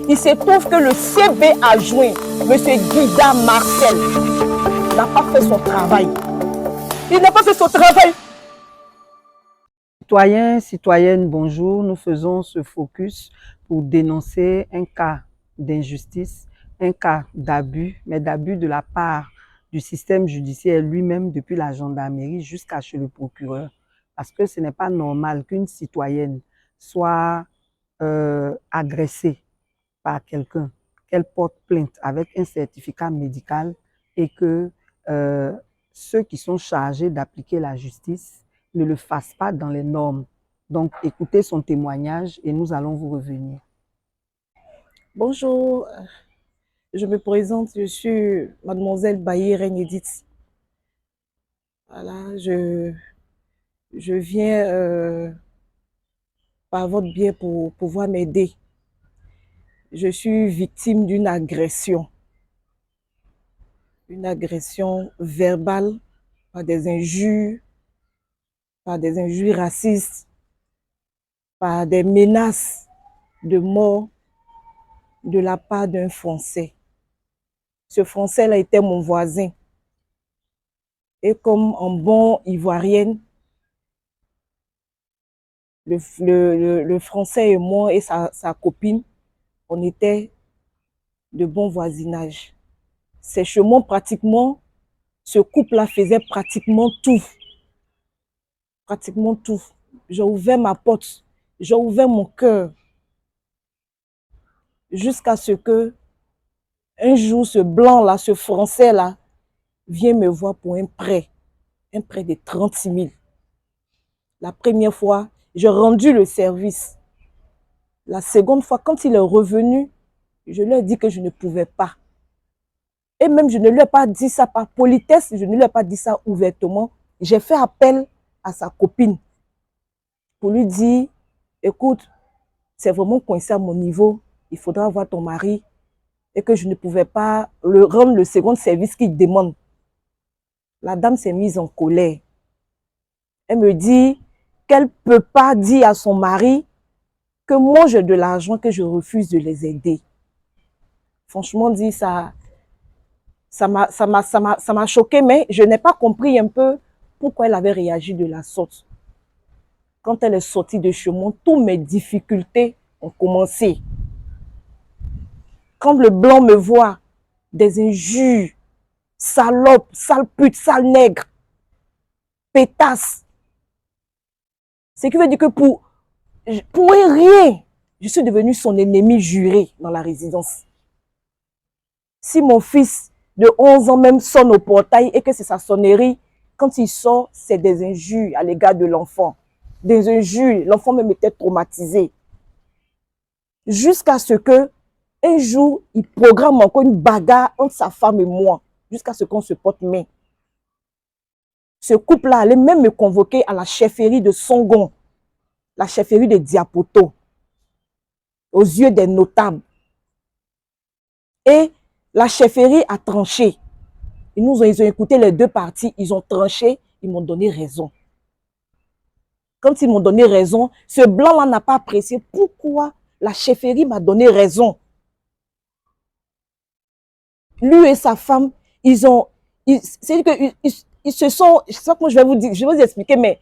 Il se trouve que le CB adjoint, M. Guida Marcel, n'a pas fait son travail. Il n'a pas fait son travail. Citoyens, citoyennes, bonjour. Nous faisons ce focus pour dénoncer un cas d'injustice, un cas d'abus, mais d'abus de la part du système judiciaire lui-même, depuis la gendarmerie jusqu'à chez le procureur. Parce que ce n'est pas normal qu'une citoyenne soit agressée par quelqu'un, qu'elle porte plainte avec un certificat médical et que ceux qui sont chargés d'appliquer la justice ne le fassent pas dans les normes. Donc, écoutez son témoignage et nous allons vous revenir. Bonjour, je me présente, je suis mademoiselle Baye Edith. Voilà, je viens par votre biais pour pouvoir m'aider. Je suis victime d'une agression verbale, par des injures racistes, par des menaces de mort de la part d'un Français. Ce Français-là était mon voisin. Et comme en bon Ivoirienne, le Français et moi et sa copine, on était de bon voisinage. Ces chemins, pratiquement, ce couple-là faisait pratiquement tout. Pratiquement tout. J'ai ouvert ma porte, j'ai ouvert mon cœur. Jusqu'à ce que, un jour, ce blanc-là, ce Français-là, vient me voir pour un prêt de 36 000. La première fois, j'ai rendu le service. La seconde fois, quand il est revenu, je lui ai dit que je ne pouvais pas. Et même, je ne lui ai pas dit ça par politesse, je ne lui ai pas dit ça ouvertement. J'ai fait appel à sa copine pour lui dire, écoute, c'est vraiment coincé à mon niveau, il faudra voir ton mari et que je ne pouvais pas rendre le second service qu'il demande. La dame s'est mise en colère. Elle me dit qu'elle ne peut pas dire à son mari que moi j'ai de l'argent, que je refuse de les aider. Franchement dit, ça m'a choqué, mais je n'ai pas compris un peu pourquoi elle avait réagi de la sorte. Quand elle est sortie de chez moi, toutes mes difficultés ont commencé. Quand le blanc me voit, des injures, salope, sale pute, sale nègre, pétasse. Ce qui veut dire que pour rien, je suis devenue son ennemi juré dans la résidence. Si mon fils de 11 ans même sonne au portail et que c'est sa sonnerie, quand il sort, c'est des injures à l'égard de l'enfant. Des injures, l'enfant même était traumatisé. Jusqu'à ce que, un jour, il programme encore une bagarre entre sa femme et moi, jusqu'à ce qu'on se porte main. Ce couple-là allait même me convoquer à la chefferie de Songon, la chefferie de Diapoto, aux yeux des notables. Et la chefferie a tranché. Ils ont écouté les deux parties, ils ont tranché, ils m'ont donné raison. Quand ils m'ont donné raison, ce blanc-là n'a pas apprécié pourquoi la chefferie m'a donné raison. Lui et sa femme, ils se sont, je sais pas comment je vais vous dire, je vais vous expliquer, mais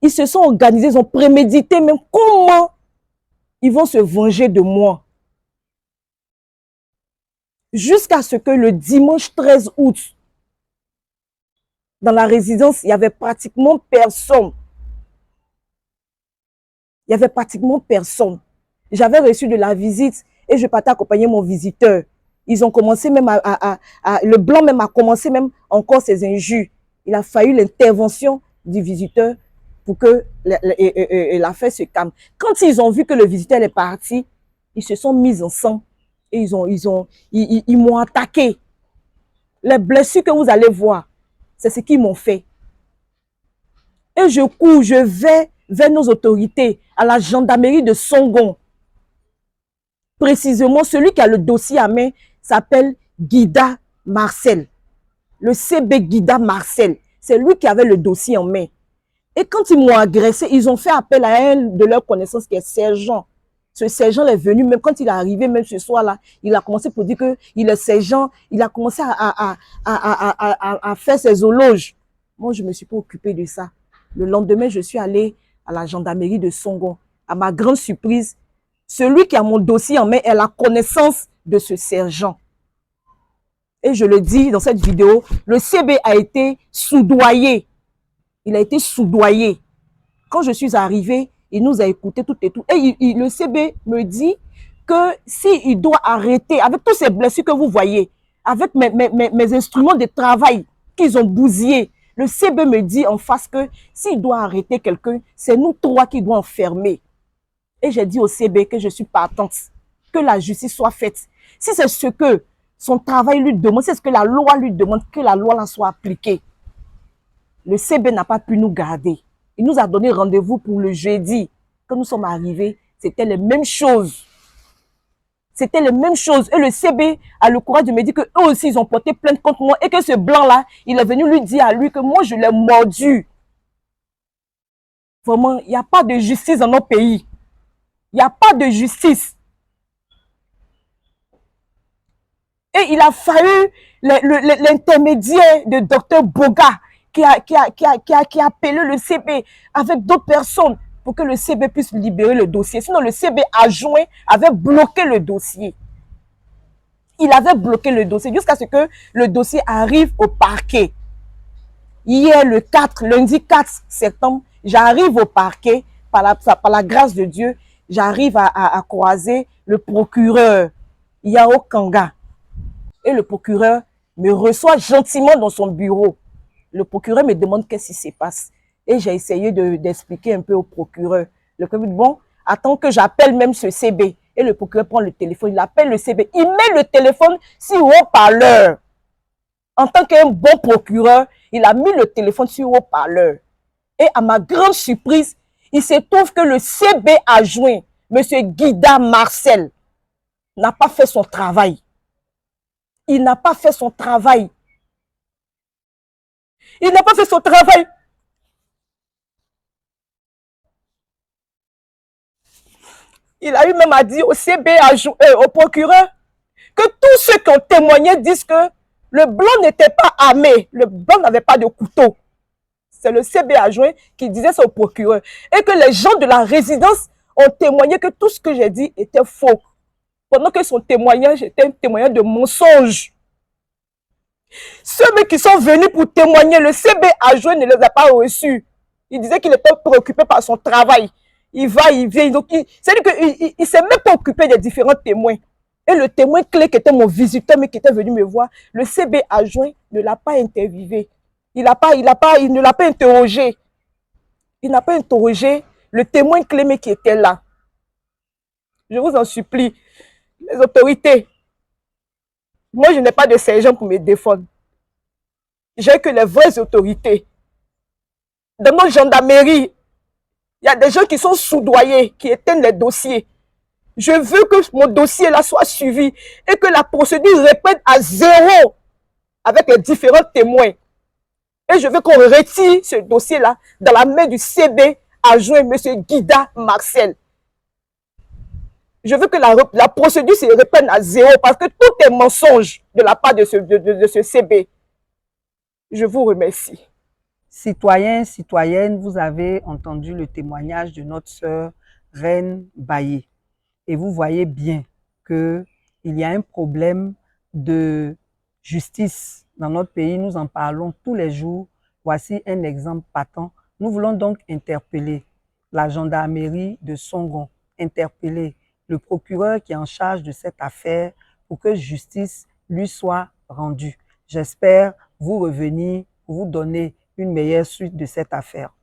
ils se sont organisés, ils ont prémédité même comment ils vont se venger de moi. Jusqu'à ce que le dimanche 13 août, dans la résidence, il n'y avait pratiquement personne. Il n'y avait pratiquement personne. J'avais reçu de la visite et je partais accompagner mon visiteur. Ils ont commencé même le blanc même a commencé même encore ses injures. Il a fallu l'intervention du visiteur pour que l'affaire se calme. Quand ils ont vu que le visiteur est parti, ils se sont mis ensemble et ils m'ont attaqué. Les blessures que vous allez voir, c'est ce qu'ils m'ont fait. Et je cours, je vais vers nos autorités, à la gendarmerie de Songon. Précisément, celui qui a le dossier à main s'appelle Guida Marcel. Le CB Guida Marcel. C'est lui qui avait le dossier en main. Et quand ils m'ont agressé, ils ont fait appel à un de leurs connaissances qui est sergent. Ce sergent est venu, même quand il est arrivé, même ce soir-là, il a commencé pour dire qu'il est sergent, il a commencé à faire ses éloges. Moi, je ne me suis pas occupée de ça. Le lendemain, je suis allée à la gendarmerie de Songon. À ma grande surprise, celui qui a mon dossier en main a la connaissance de ce sergent. Et je le dis dans cette vidéo, le CB a été soudoyé. Il a été soudoyé. Quand je suis arrivée, il nous a écouté tout et tout. Et le CB me dit que s'il doit arrêter, avec tous ces blessures que vous voyez, avec mes instruments de travail qu'ils ont bousillés, le CB me dit en face que s'il doit arrêter quelqu'un, c'est nous trois qui doit enfermer. Et j'ai dit au CB que je suis partante, que la justice soit faite. Si c'est ce que son travail lui demande, c'est ce que la loi lui demande, que la loi là soit appliquée. Le CB n'a pas pu nous garder. Il nous a donné rendez-vous pour le jeudi. Quand nous sommes arrivés, c'était les mêmes choses. C'était les mêmes choses. Et le CB a le courage de me dire qu'eux aussi, ils ont porté plainte contre moi et que ce blanc-là, il est venu lui dire à lui que moi, je l'ai mordu. Vraiment, il n'y a pas de justice dans notre pays. Il n'y a pas de justice. Et il a fallu l'intermédiaire de Dr Boga qui a appelé le CB avec d'autres personnes pour que le CB puisse libérer le dossier. Sinon, le CB adjoint avait bloqué le dossier. Il avait bloqué le dossier jusqu'à ce que le dossier arrive au parquet. Hier, lundi 4 septembre, j'arrive au parquet, par la grâce de Dieu, j'arrive à croiser le procureur Yao Kanga. Et le procureur me reçoit gentiment dans son bureau. Le procureur me demande qu'est-ce qui se passe. Et j'ai essayé d'expliquer un peu au procureur. Le procureur dit, bon, attends que j'appelle même ce CB. Et le procureur prend le téléphone, il appelle le CB. Il met le téléphone sur haut-parleur. En tant qu'un bon procureur, il a mis le téléphone sur haut-parleur. Et à ma grande surprise, il se trouve que le CB adjoint, M. Guida Marcel, n'a pas fait son travail. Il n'a pas fait son travail. Il n'a pas fait son travail. Il a eu même à dire au CB, au procureur, que tous ceux qui ont témoigné disent que le blanc n'était pas armé. Le blanc n'avait pas de couteau. C'est le CB adjoint qui disait ça au procureur. Et que les gens de la résidence ont témoigné que tout ce que j'ai dit était faux. Pendant que son témoignage était un témoignage de mensonge. Ceux qui sont venus pour témoigner, le CB adjoint ne les a pas reçus. Il disait qu'il était préoccupé par son travail. Il va, il vient. C'est-à-dire qu'il ne s'est même pas occupé des différents témoins. Et le témoin clé qui était mon visiteur, mais qui était venu me voir, le CB adjoint ne l'a pas interviewé. Il ne l'a pas interrogé. Il n'a pas interrogé le témoin clé, mais qui était là. Je vous en supplie, les autorités. Moi, je n'ai pas de sergent pour me défendre. J'ai que les vraies autorités. Dans nos gendarmeries, il y a des gens qui sont soudoyés, qui éteignent les dossiers. Je veux que mon dossier là soit suivi et que la procédure reprenne à zéro avec les différents témoins. Et je veux qu'on retire ce dossier-là dans la main du CB adjoint M. Guida Marcel. Je veux que la procédure se reprenne à zéro parce que tout est mensonge de la part de ce CB. Je vous remercie. Citoyens, citoyennes, vous avez entendu le témoignage de notre sœur Reine Baye. Et vous voyez bien qu'il y a un problème de justice dans notre pays. Nous en parlons tous les jours. Voici un exemple patent. Nous voulons donc interpeller la gendarmerie de Songon, interpeller le procureur qui est en charge de cette affaire pour que justice lui soit rendue. J'espère vous revenir pour vous donner une meilleure suite de cette affaire.